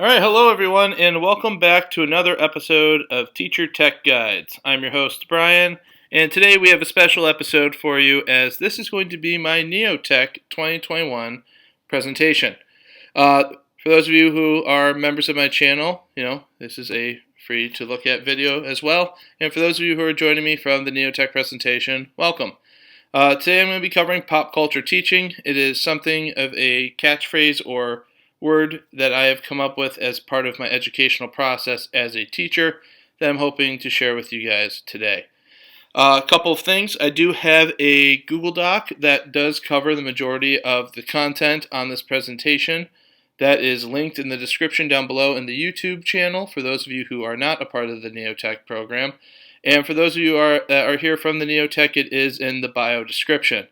All right, hello everyone, and welcome back to another episode of Teacher Tech Guides. I'm your host, Brian, and today we have a special episode for you as this is going to be my NeoTech 2021 presentation. For those of you who are members of my channel, this is a free to look at video as well. And for those of you who are joining me from the NeoTech presentation, welcome. Today I'm going to be covering pop culture teaching. It is something of a catchphrase or word that I have come up with as part of my educational process as a teacher that I'm hoping to share with you guys today. A couple of things. I do have a Google Doc that does cover the majority of the content on this presentation. That is linked in the description down below in the YouTube channel for those of you who are not a part of the NeoTech program. And for those of you that are here from the NeoTech, it is in the bio description.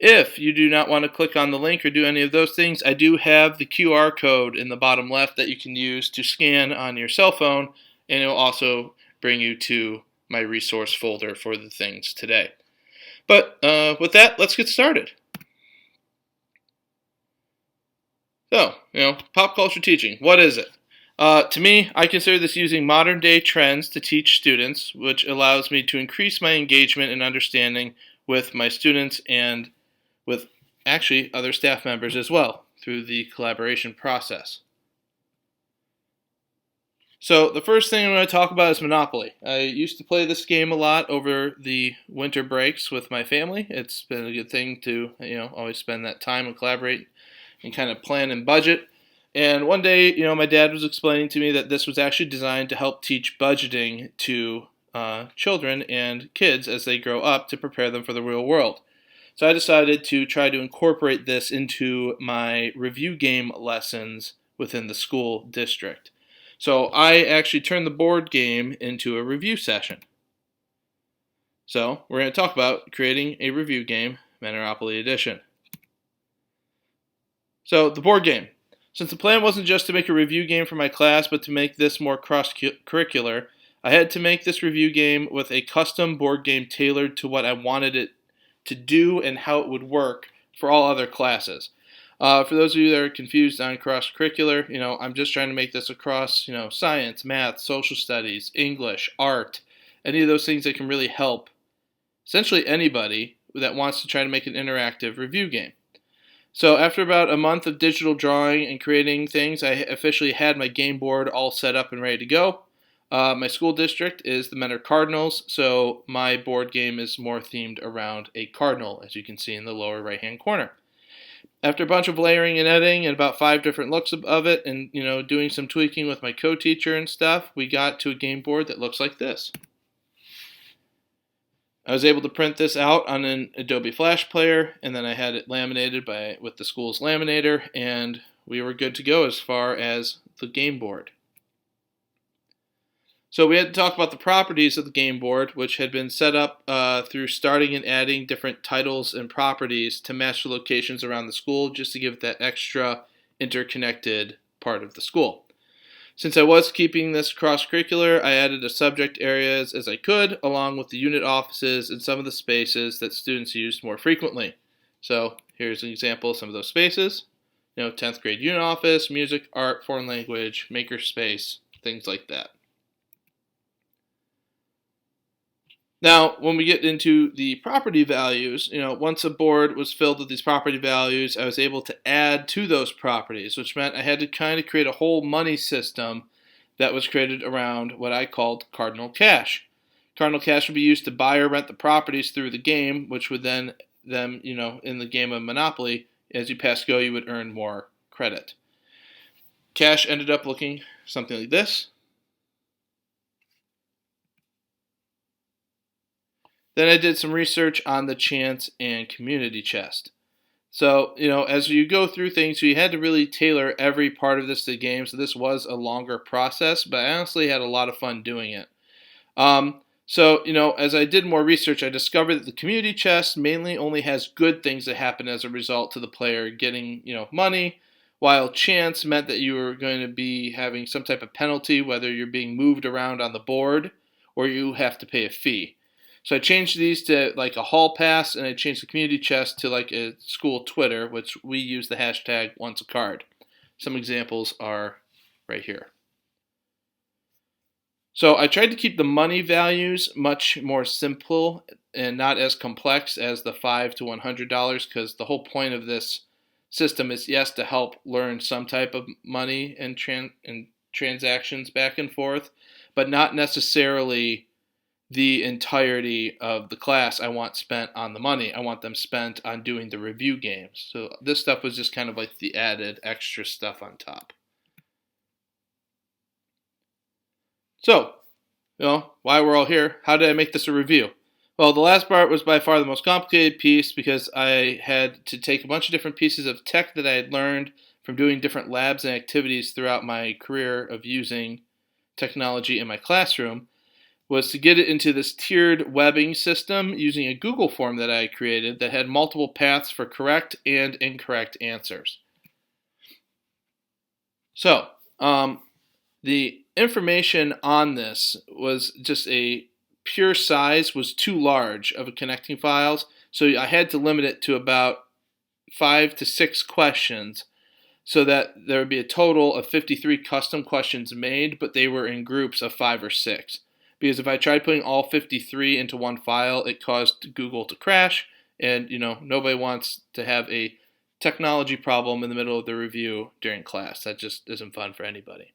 If you do not want to click on the link or do any of those things, I do have the QR code in the bottom left that you can use to scan on your cell phone, and it will also bring you to my resource folder for the things today. But with that, let's get started. So, pop culture teaching, what is it? To me, I consider this using modern day trends to teach students, which allows me to increase my engagement and understanding with my students and with actually other staff members as well through the collaboration process. So the first thing I'm going to talk about is Monopoly. I used to play this game a lot over the winter breaks with my family. It's been a good thing to always spend that time and collaborate and kind of plan and budget. And one day, my dad was explaining to me that this was actually designed to help teach budgeting to children and kids as they grow up to prepare them for the real world. So I decided to try to incorporate this into my review game lessons within the school district. So I actually turned the board game into a review session. So we're going to talk about creating a review game, Monopoly Edition. So the board game. Since the plan wasn't just to make a review game for my class, but to make this more cross-curricular, I had to make this review game with a custom board game tailored to what I wanted it to do and how it would work for all other classes. For those of you that are confused on cross-curricular, I'm just trying to make this across, science, math, social studies, English, art, any of those things that can really help essentially anybody that wants to try to make an interactive review game. So after about a month of digital drawing and creating things, I officially had my game board all set up and ready to go. My school district is the Mentor Cardinals, so my board game is more themed around a cardinal, as you can see in the lower right-hand corner. After a bunch of layering and editing and about 5 different looks of it and, doing some tweaking with my co-teacher and stuff, we got to a game board that looks like this. I was able to print this out on an Adobe Flash Player, and then I had it laminated with the school's laminator, and we were good to go as far as the game board. So we had to talk about the properties of the game board, which had been set up through starting and adding different titles and properties to match the locations around the school, just to give it that extra interconnected part of the school. Since I was keeping this cross-curricular, I added the subject areas as I could, along with the unit offices and some of the spaces that students used more frequently. So here's an example of some of those spaces. 10th grade unit office, music, art, foreign language, maker space, things like that. Now, when we get into the property values, once a board was filled with these property values, I was able to add to those properties, which meant I had to kind of create a whole money system that was created around what I called Cardinal Cash. Cardinal Cash would be used to buy or rent the properties through the game, which would then, in the game of Monopoly, as you pass go, you would earn more credit. Cash ended up looking something like this. Then I did some research on the chance and community chest. So, as you go through things, you had to really tailor every part of this to the game. So this was a longer process, but I honestly had a lot of fun doing it. As I did more research, I discovered that the community chest mainly only has good things that happen as a result to the player getting, money, while chance meant that you were going to be having some type of penalty, whether you're being moved around on the board or you have to pay a fee. So I changed these to like a hall pass, and I changed the community chest to like a school Twitter, which we use the hashtag once a card. Some examples are right here. So I tried to keep the money values much more simple and not as complex as the $5 to $100, because the whole point of this system is, yes, to help learn some type of money and transactions back and forth, but not necessarily the entirety of the class I want spent on the money. I want them spent on doing the review games. So this stuff was just kind of like the added extra stuff on top. So, why we're all here, how did I make this a review? Well, the last part was by far the most complicated piece because I had to take a bunch of different pieces of tech that I had learned from doing different labs and activities throughout my career of using technology in my classroom, was to get it into this tiered webbing system using a Google form that I created that had multiple paths for correct and incorrect answers. So, the information on this was just a pure size was too large of a connecting files, so I had to limit it to about 5 to 6 questions so that there would be a total of 53 custom questions made, but they were in groups of 5 or 6. Because if I tried putting all 53 into one file, it caused Google to crash, and nobody wants to have a technology problem in the middle of the review during class. That just isn't fun for anybody.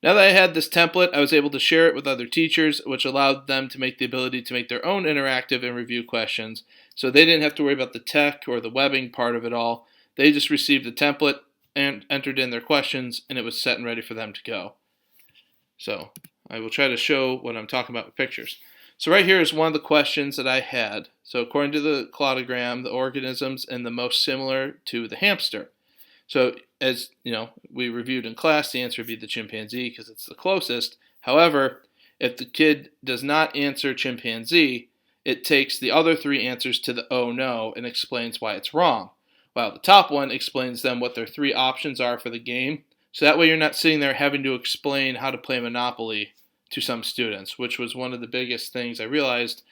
Now that I had this template, I was able to share it with other teachers, which allowed them to make the ability to make their own interactive and review questions. So they didn't have to worry about the tech or the webbing part of it all. They just received the template and entered in their questions, and it was set and ready for them to go. So I will try to show what I'm talking about with pictures. So right here is one of the questions that I had. So according to the cladogram, the organisms and the most similar to the hamster. So as we reviewed in class, the answer would be the chimpanzee because it's the closest. However, if the kid does not answer chimpanzee, it takes the other 3 answers to the oh no and explains why it's wrong. While the top one explains them what their 3 options are for the game. So that way you're not sitting there having to explain how to play Monopoly to some students, which was one of the biggest things I realized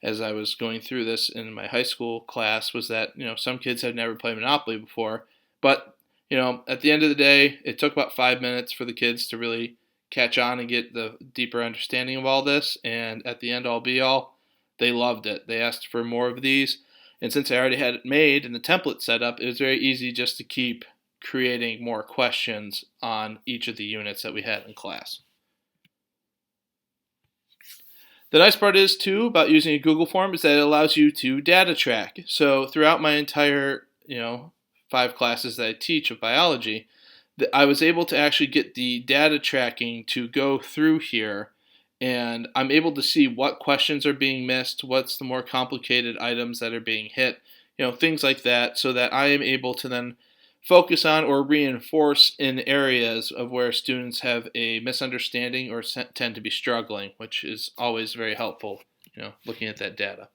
as I was going through this in my high school class, was that some kids had never played Monopoly before, but at the end of the day, it took about 5 minutes for the kids to really catch on and get the deeper understanding of all this. And at the end all be all, they loved it. They asked for more of these. And since I already had it made and the template set up, it was very easy just to keep creating more questions on each of the units that we had in class. The nice part is, too, about using a Google form is that it allows you to data track. So throughout my entire, 5 classes that I teach of biology, I was able to actually get the data tracking to go through here, and I'm able to see what questions are being missed, what's the more complicated items that are being hit, things like that, so that I am able to then focus on or reinforce in areas of where students have a misunderstanding or tend to be struggling, which is always very helpful, looking at that data.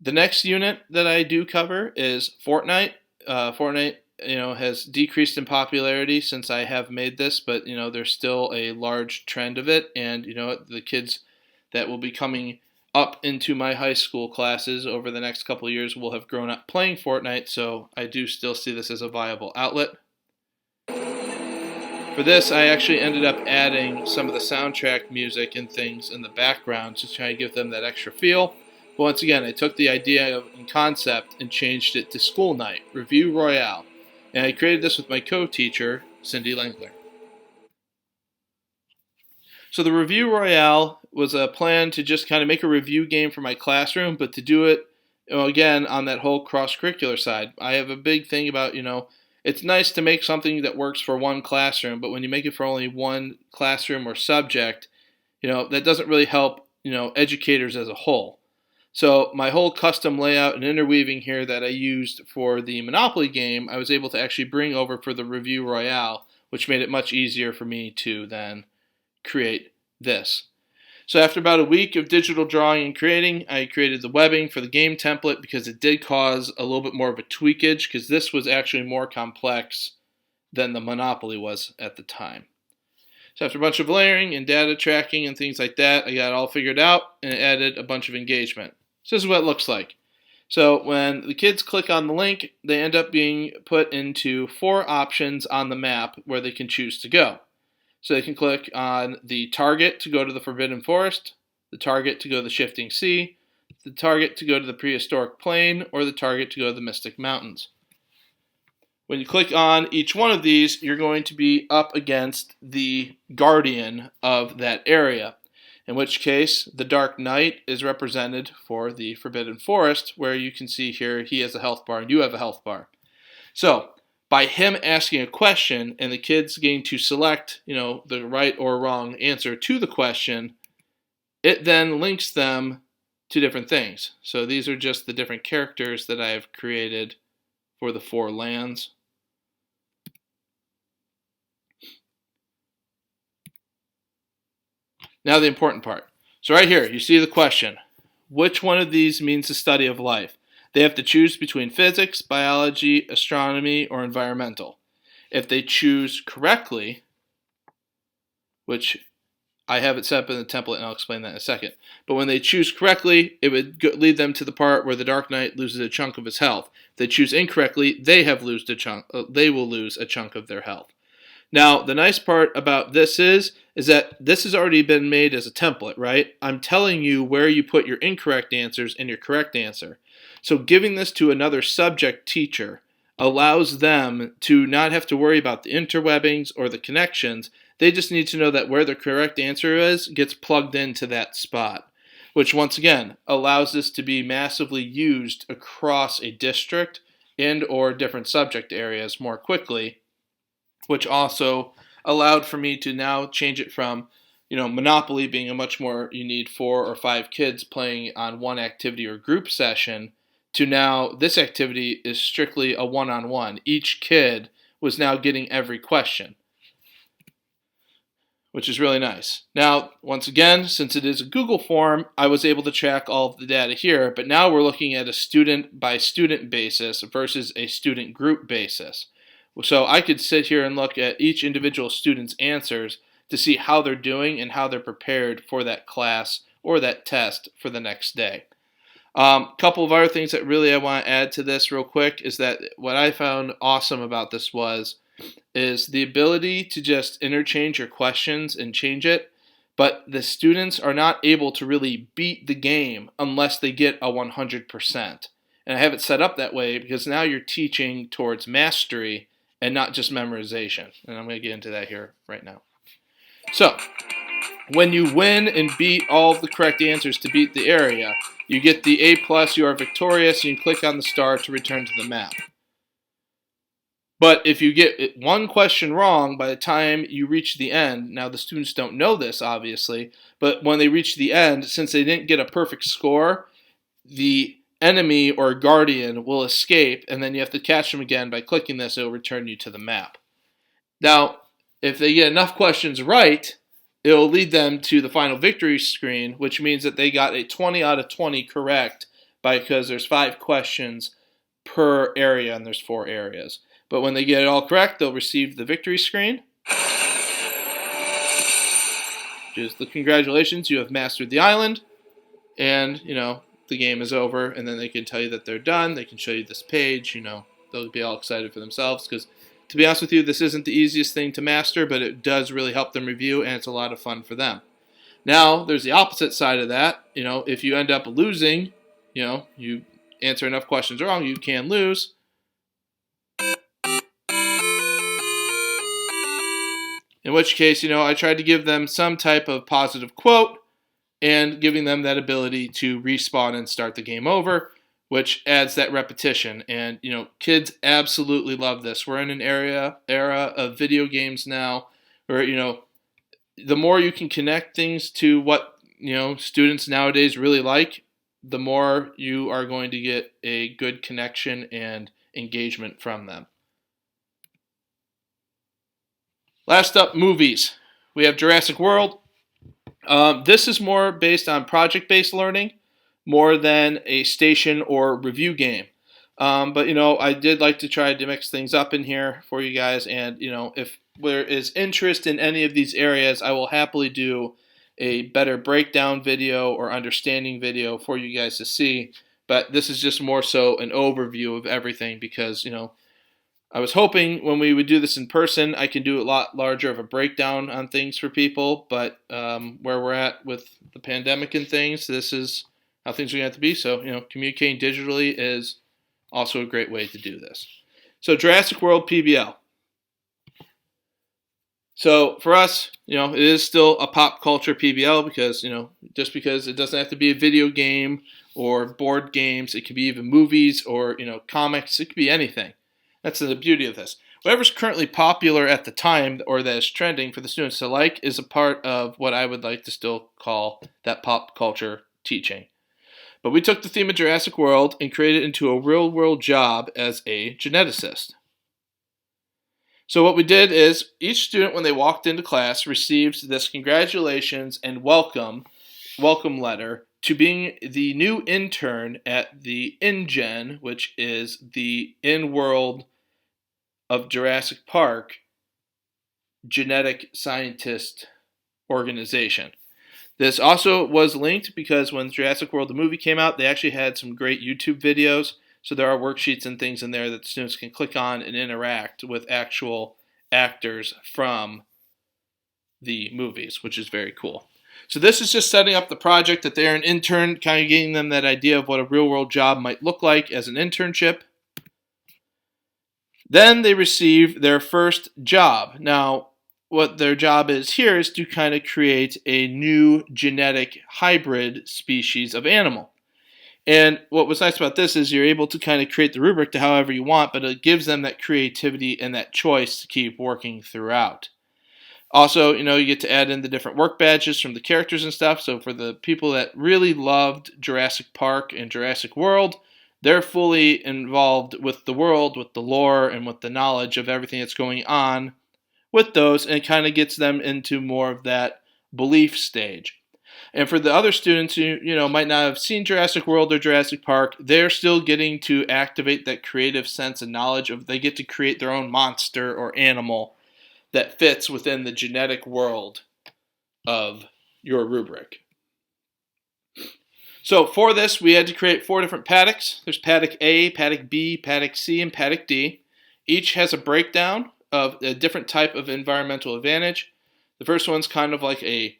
The next unit that I do cover is Fortnite. Fortnite, has decreased in popularity since I have made this, but, there's still a large trend of it. And, the kids that will be coming up into my high school classes over the next couple of years will have grown up playing Fortnite, so I do still see this as a viable outlet. For this, I actually ended up adding some of the soundtrack music and things in the background to try to give them that extra feel. But once again, I took the idea and concept and changed it to School Night, Review Royale. And I created this with my co-teacher, Cindy Lengler. So the Review Royale was a plan to just kind of make a review game for my classroom, but to do it, again, on that whole cross-curricular side. I have a big thing about, it's nice to make something that works for one classroom, but when you make it for only one classroom or subject, that doesn't really help, educators as a whole. So my whole custom layout and interweaving here that I used for the Monopoly game, I was able to actually bring over for the Review Royale, which made it much easier for me to then create this. So after about a week of digital drawing and creating, I created the webbing for the game template because it did cause a little bit more of a tweakage, because this was actually more complex than the Monopoly was at the time. So after a bunch of layering and data tracking and things like that, I got it all figured out and added a bunch of engagement. So this is what it looks like. So when the kids click on the link, they end up being put into 4 options on the map where they can choose to go. So they can click on the target to go to the Forbidden Forest, the target to go to the Shifting Sea, the target to go to the Prehistoric Plain, or the target to go to the Mystic Mountains. When you click on each one of these, you're going to be up against the guardian of that area, in which case the Dark Knight is represented for the Forbidden Forest, where you can see here he has a health bar and you have a health bar. So by him asking a question and the kids getting to select, the right or wrong answer to the question, it then links them to different things. So these are just the different characters that I have created for the 4 lands. Now the important part. So right here, you see the question. Which one of these means the study of life? They have to choose between physics, biology, astronomy, or environmental. If they choose correctly, which I have it set up in the template, and I'll explain that in a second. But when they choose correctly, it would lead them to the part where the Dark Knight loses a chunk of his health. If they choose incorrectly, they will lose a chunk of their health. Now, the nice part about this is that this has already been made as a template, right? I'm telling you where you put your incorrect answers and your correct answer. So giving this to another subject teacher allows them to not have to worry about the interwebbings or the connections. They just need to know that where the correct answer is gets plugged into that spot, which once again allows this to be massively used across a district and or different subject areas more quickly, which also allowed for me to now change it from, Monopoly being a much more, you need 4 or 5 kids playing on one activity or group session, to now this activity is strictly a one-on-one. Each kid was now getting every question, which is really nice. Now, once again, since it is a Google form, I was able to track all of the data here, but now we're looking at a student-by-student basis versus a student group basis. So I could sit here and look at each individual student's answers to see how they're doing and how they're prepared for that class or that test for the next day. Couple of other things that really I want to add to this real quick is that what I found awesome about this is the ability to just interchange your questions and change it, but the students are not able to really beat the game unless they get a 100%. And I have it set up that way because now you're teaching towards mastery and not just memorization. And I'm going to get into that here right now. So, when you win and beat all of the correct answers to beat the area, you get the A+, you are victorious, and you click on the star to return to the map. But if you get one question wrong by the time you reach the end, now the students don't know this obviously, but when they reach the end, since they didn't get a perfect score, the enemy or guardian will escape, and then you have to catch them again by clicking this. It will return you to the map. Now, if they get enough questions right, it will lead them to the final victory screen, which means that they got a 20 out of 20 correct because there's 5 questions per area and there's 4 areas. But when they get it all correct, they'll receive the victory screen. Just the congratulations, you have mastered the island. And, the game is over. And then they can tell you that they're done. They can show you this page. They'll be all excited for themselves. Because, to be honest with you, this isn't the easiest thing to master, but it does really help them review, and it's a lot of fun for them. Now, there's the opposite side of that. If you end up losing, you answer enough questions wrong, you can lose. In which case, I tried to give them some type of positive quote and giving them that ability to respawn and start the game over, which adds that repetition. And, kids absolutely love this. We're in an era of video games now where, the more you can connect things to what, students nowadays really like, the more you are going to get a good connection and engagement from them. Last up, movies. We have Jurassic World. This is more based on project-based learning more than a station or review game. But, I did like to try to mix things up in here for you guys. And, if there is interest in any of these areas, I will happily do a better breakdown video or understanding video for you guys to see But this is just more so an overview of everything because, I was hoping when we would do this in person, I can do a lot larger of a breakdown on things for people. But where we're at with the pandemic and things, this is how things are going to have to be. So, communicating digitally is also a great way to do this. So, Jurassic World PBL. So for us, it is still a pop culture PBL because, just because it doesn't have to be a video game or board games, it could be even movies or, comics, it could be anything. That's the beauty of this. Whatever's currently popular at the time or that is trending for the students to like is a part of what I would like to still call that pop culture teaching. But we took the theme of Jurassic World and created it into a real-world job as a geneticist. So what we did is each student, when they walked into class, received this congratulations and welcome letter to being the new intern at the InGen, which is the In-World of Jurassic Park genetic scientist organization. This also was linked because when Jurassic World the movie came out, they actually had some great YouTube videos. So there are worksheets and things in there that students can click on and interact with actual actors from the movies, which is very cool. So this is just setting up the project that they're an intern, kind of getting them that idea of what a real-world job might look like as an internship. Then they receive their first job. Now, what their job is here is to kind of create a new genetic hybrid species of animal. And what was nice about this is you're able to kind of create the rubric to however you want, but it gives them that creativity and that choice to keep working throughout. Also, you get to add in the different work badges from the characters and stuff. So for the people that really loved Jurassic Park and Jurassic World, they're fully involved with the world, with the lore, and with the knowledge of everything that's going on with those, and it kind of gets them into more of that belief stage. And for the other students who, might not have seen Jurassic World or Jurassic Park, they're still getting to activate that creative sense and knowledge of they get to create their own monster or animal that fits within the genetic world of your rubric. So for this, we had to create 4 different paddocks. There's paddock A, paddock B, paddock C, and paddock D. Each has a breakdown of a different type of environmental advantage. The first one's kind of like a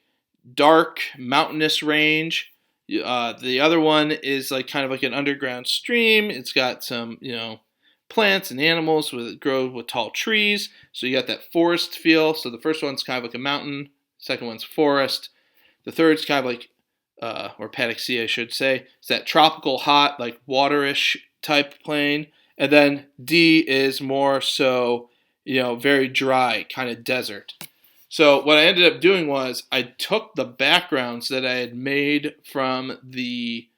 dark mountainous range. The other one is kind of like an underground stream. It's got some, plants and animals that grow with tall trees. So you got that forest feel. So the first one's kind of like a mountain. Second one's forest. The third's kind of like, or paddock C, I should say, it's that tropical hot, like waterish type plain. And then D is more so, very dry, kind of desert. So what I ended up doing was I took the backgrounds that I had made from the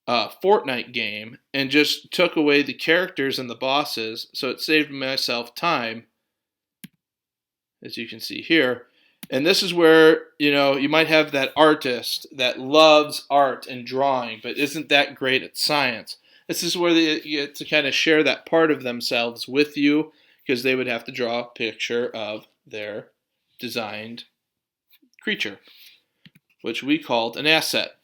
Fortnite game and just took away the characters and the bosses, so it saved myself time, as you can see here. And this is where, you might have that artist that loves art and drawing, but isn't that great at science. This is where they get to kind of share that part of themselves with you, because they would have to draw a picture of their designed creature, which we called an asset.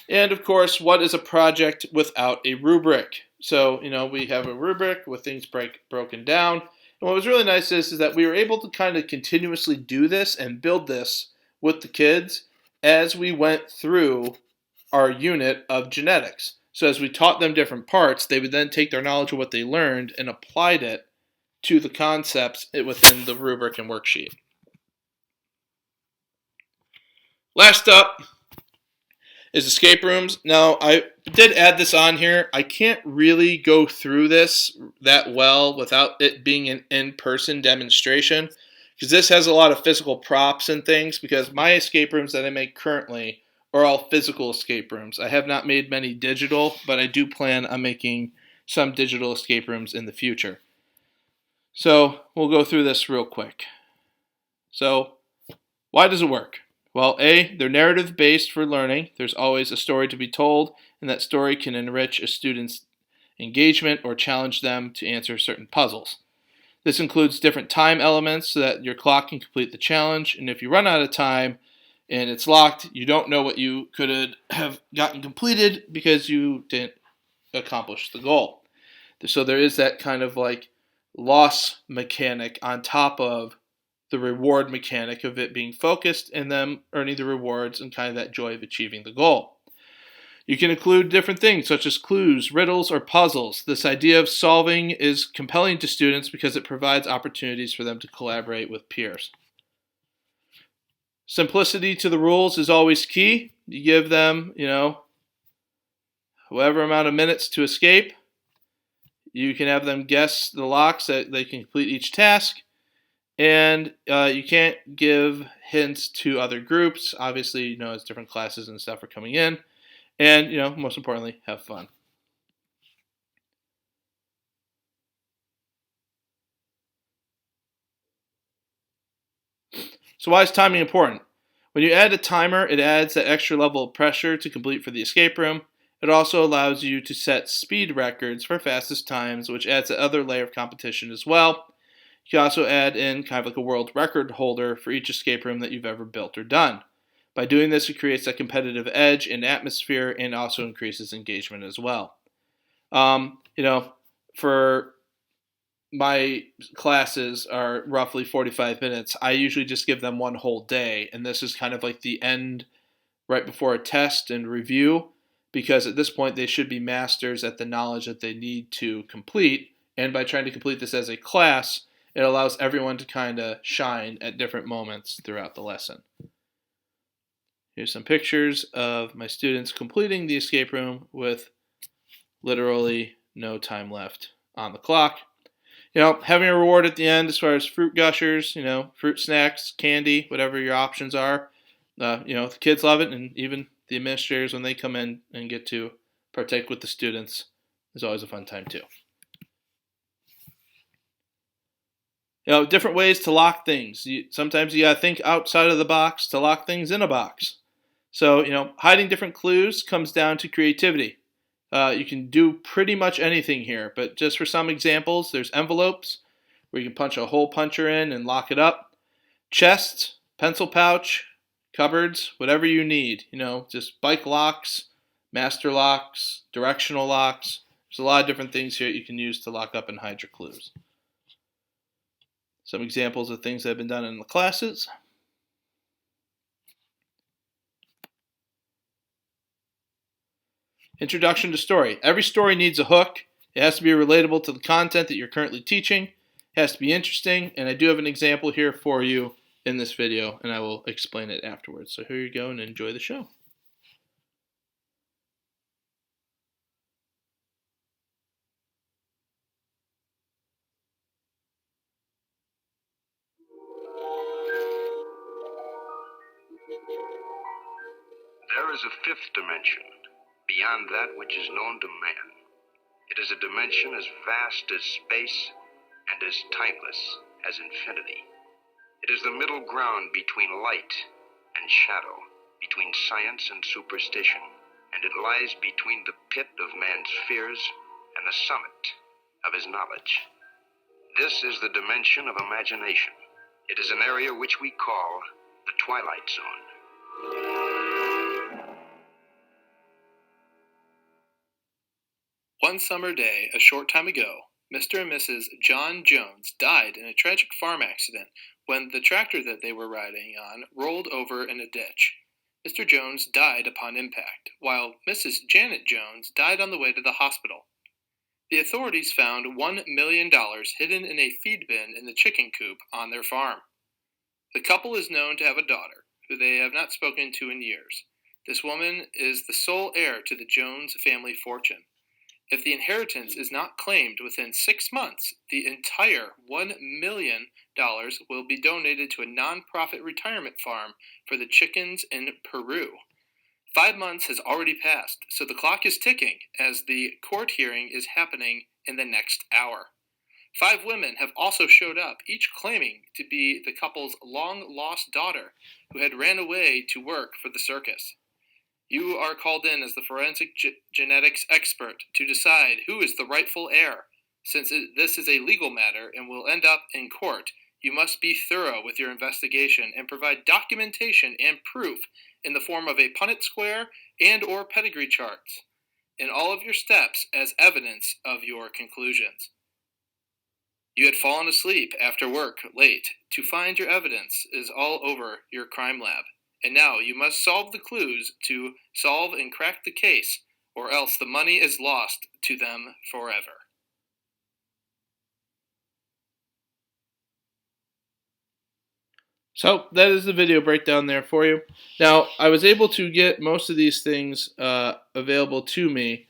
And of course, what is a project without a rubric? So, we have a rubric with things broken down. And what was really nice is that we were able to kind of continuously do this and build this with the kids as we went through our unit of genetics. So as we taught them different parts, they would then take their knowledge of what they learned and applied it to the concepts within the rubric and worksheet. Last up is escape rooms. Now, I did add this on here. I can't really go through this that well without it being an in-person demonstration, because this has a lot of physical props and things, because my escape rooms that I make currently are all physical escape rooms. I have not made many digital, but I do plan on making some digital escape rooms in the future. So we'll go through this real quick. So why does it work? Well, A, they're narrative-based for learning. There's always a story to be told, and that story can enrich a student's engagement or challenge them to answer certain puzzles. This includes different time elements so that your clock can complete the challenge, and if you run out of time and it's locked, you don't know what you could have gotten completed because you didn't accomplish the goal. So there is that kind of like loss mechanic on top of the reward mechanic of it being focused and them earning the rewards and kind of that joy of achieving the goal. You can include different things such as clues, riddles, or puzzles. This idea of solving is compelling to students because it provides opportunities for them to collaborate with peers. Simplicity to the rules is always key. You give them, however amount of minutes to escape. You can have them guess the locks that they can complete each task. And you can't give hints to other groups. Obviously, as different classes and stuff are coming in. And, most importantly, have fun. So why is timing important? When you add a timer, it adds that extra level of pressure to complete for the escape room. It also allows you to set speed records for fastest times, which adds another layer of competition as well. You can also add in kind of like a world record holder for each escape room that you've ever built or done. By doing this, it creates a competitive edge and atmosphere and also increases engagement as well. For my classes are roughly 45 minutes. I usually just give them one whole day, and this is kind of like the end right before a test and review, because at this point they should be masters at the knowledge that they need to complete, and by trying to complete this as a class, it allows everyone to kind of shine at different moments throughout the lesson. Here's some pictures of my students completing the escape room with literally no time left on the clock. Having a reward at the end as far as fruit gushers, fruit snacks, candy, whatever your options are. The kids love it, and even the administrators, when they come in and get to partake with the students, is always a fun time too. Different ways to lock things. Sometimes you gotta think outside of the box to lock things in a box. So, hiding different clues comes down to creativity. You can do pretty much anything here, but just for some examples, there's envelopes where you can punch a hole puncher in and lock it up. Chests, pencil pouch, cupboards, whatever you need. Just bike locks, master locks, directional locks. There's a lot of different things here that you can use to lock up and hide your clues. Some examples of things that have been done in the classes. Introduction to story. Every story needs a hook. It has to be relatable to the content that you're currently teaching. It has to be interesting, and I do have an example here for you in this video, and I will explain it afterwards. So here you go, and enjoy the show. There is a fifth dimension, beyond that which is known to man. It is a dimension as vast as space and as timeless as infinity. It is the middle ground between light and shadow, between science and superstition, and it lies between the pit of man's fears and the summit of his knowledge. This is the dimension of imagination. It is an area which we call the Twilight Zone. One summer day, a short time ago, Mr. and Mrs. John Jones died in a tragic farm accident when the tractor that they were riding on rolled over in a ditch. Mr. Jones died upon impact, while Mrs. Janet Jones died on the way to the hospital. The authorities found $1 million hidden in a feed bin in the chicken coop on their farm. The couple is known to have a daughter, who they have not spoken to in years. This woman is the sole heir to the Jones family fortune. If the inheritance is not claimed within 6 months, the entire $1 million will be donated to a non-profit retirement farm for the chickens in Peru. 5 months has already passed, so the clock is ticking as the court hearing is happening in the next hour. 5 women have also showed up, each claiming to be the couple's long-lost daughter who had ran away to work for the circus. You are called in as the forensic genetics expert to decide who is the rightful heir. Since this is a legal matter and will end up in court, you must be thorough with your investigation and provide documentation and proof in the form of a Punnett square and or pedigree charts. in all of your steps as evidence of your conclusions. You had fallen asleep after work late to find your evidence is all over your crime lab, and now you must solve the clues to solve and crack the case, or else the money is lost to them forever. So that is the video breakdown there for you. Now, I was able to get most of these things available to me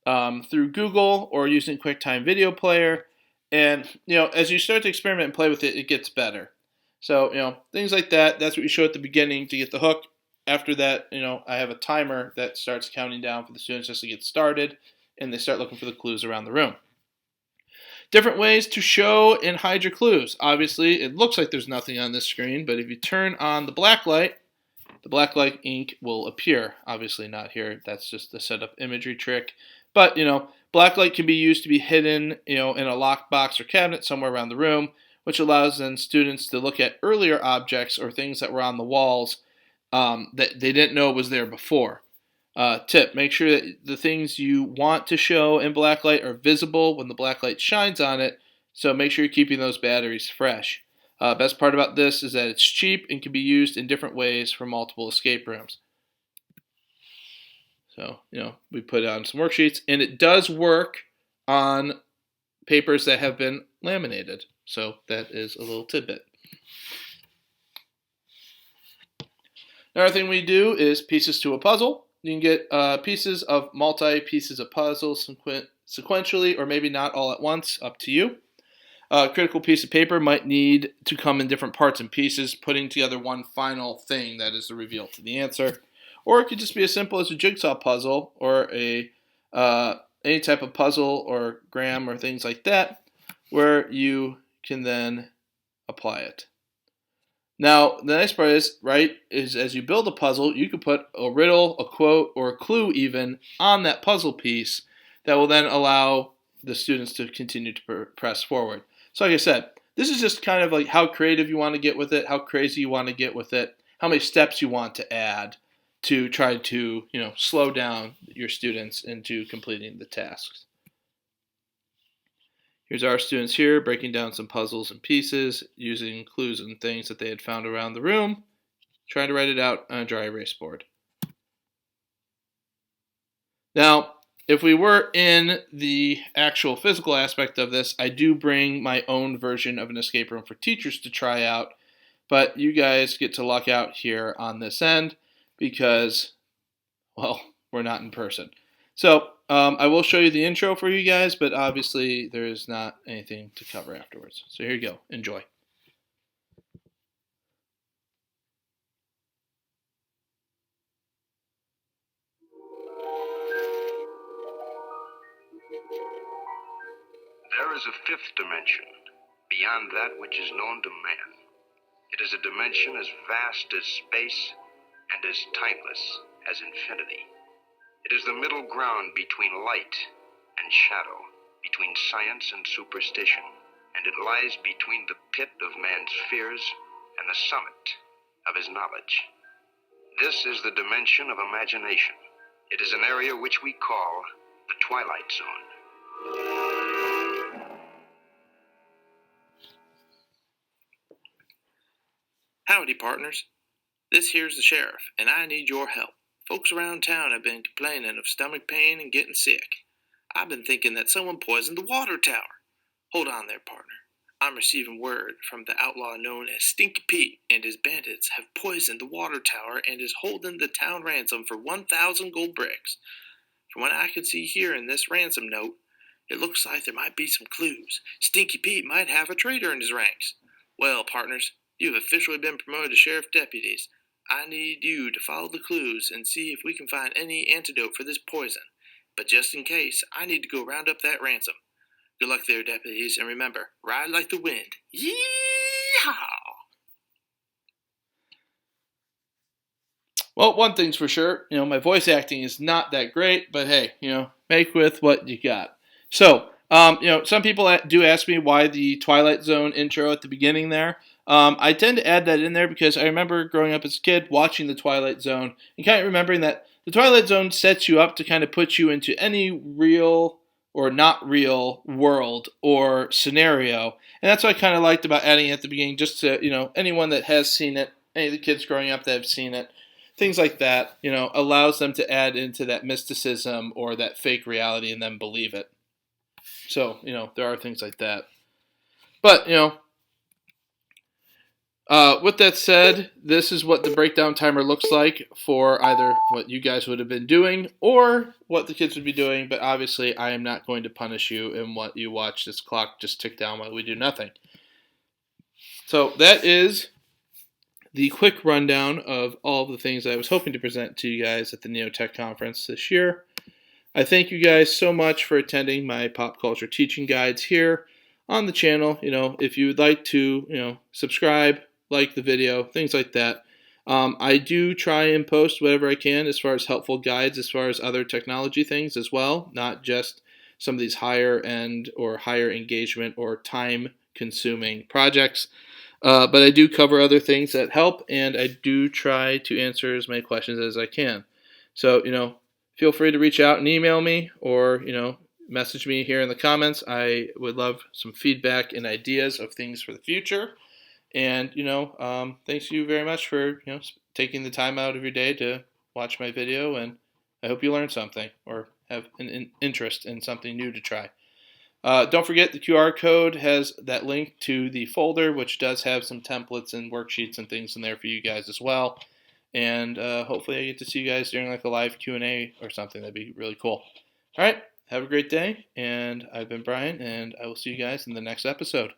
through Google or using QuickTime Video Player. And, as you start to experiment and play with it, it gets better. So, things like that, that's what you show at the beginning to get the hook. After that, I have a timer that starts counting down for the students just to get started, and they start looking for the clues around the room. Different ways to show and hide your clues. Obviously, it looks like there's nothing on this screen, but if you turn on the black light ink will appear. Obviously not here. That's just the setup imagery trick. But, black light can be used to be hidden, in a locked box or cabinet somewhere around the room, which allows then students to look at earlier objects or things that were on the walls that they didn't know was there before. Tip, make sure that the things you want to show in blacklight are visible when the blacklight shines on it, so make sure you're keeping those batteries fresh. Best part about this is that it's cheap and can be used in different ways for multiple escape rooms. So, we put on some worksheets, and it does work on papers that have been laminated. So that is a little tidbit. Another thing we do is pieces to a puzzle. You can get pieces of multi-pieces of puzzles sequentially or maybe not all at once, up to you. A critical piece of paper might need to come in different parts and pieces, putting together one final thing that is the reveal to the answer. Or it could just be as simple as a jigsaw puzzle or any type of puzzle or gram or things like that, where you can then apply it. Now, the nice part is as you build a puzzle, you can put a riddle, a quote, or a clue even on that puzzle piece that will then allow the students to continue to press forward. So like I said, this is just kind of like how creative you want to get with it, how crazy you want to get with it, how many steps you want to add to try to, slow down your students into completing the tasks. Here's our students here breaking down some puzzles and pieces, using clues and things that they had found around the room, trying to write it out on a dry erase board. Now, if we were in the actual physical aspect of this, I do bring my own version of an escape room for teachers to try out, but you guys get to luck out here on this end because, well, we're not in person. So I will show you the intro for you guys, but obviously there is not anything to cover afterwards. So here you go. Enjoy. There is a fifth dimension, beyond that which is known to man. It is a dimension as vast as space and as timeless as infinity. It is the middle ground between light and shadow, between science and superstition, and it lies between the pit of man's fears and the summit of his knowledge. This is the dimension of imagination. It is an area which we call the Twilight Zone. Howdy, partners. This here's the sheriff, and I need your help. Folks around town have been complaining of stomach pain and getting sick. I've been thinking that someone poisoned the water tower. Hold on there, partner. I'm receiving word from the outlaw known as Stinky Pete, and his bandits have poisoned the water tower and is holding the town ransom for 1,000 gold bricks. From what I can see here in this ransom note, it looks like there might be some clues. Stinky Pete might have a traitor in his ranks. Well, partners, you've officially been promoted to sheriff deputies. I need you to follow the clues and see if we can find any antidote for this poison. But just in case, I need to go round up that ransom. Good luck there, deputies, and remember, ride like the wind. Yee-haw! Well, one thing's for sure, my voice acting is not that great, but hey, make with what you got. So, some people do ask me why the Twilight Zone intro at the beginning there. I tend to add that in there because I remember growing up as a kid watching the Twilight Zone and kind of remembering that the Twilight Zone sets you up to kind of put you into any real or not real world or scenario. And that's what I kind of liked about adding it at the beginning, just to, anyone that has seen it, any of the kids growing up that have seen it, things like that, allows them to add into that mysticism or that fake reality and then believe it. So, there are things like that. But, with that said, this is what the breakdown timer looks like for either what you guys would have been doing or what the kids would be doing. But obviously, I am not going to punish you in what you watch this clock just tick down while we do nothing. So that is the quick rundown of all of the things I was hoping to present to you guys at the Neotech Conference this year. I thank you guys so much for attending my pop culture teaching guides here on the channel. If you would like to, subscribe, like the video, things like that. I do try and post whatever I can as far as helpful guides, as far as other technology things as well, not just some of these higher end or higher engagement or time consuming projects. But I do cover other things that help, and I do try to answer as many questions as I can. So, feel free to reach out and email me or, message me here in the comments. I would love some feedback and ideas of things for the future. And, thanks you very much for, taking the time out of your day to watch my video. And I hope you learned something or have an interest in something new to try. Don't forget the QR code has that link to the folder, which does have some templates and worksheets and things in there for you guys as well. And hopefully I get to see you guys during like a live Q&A or something. That'd be really cool. All right. Have a great day. And I've been Brian, and I will see you guys in the next episode.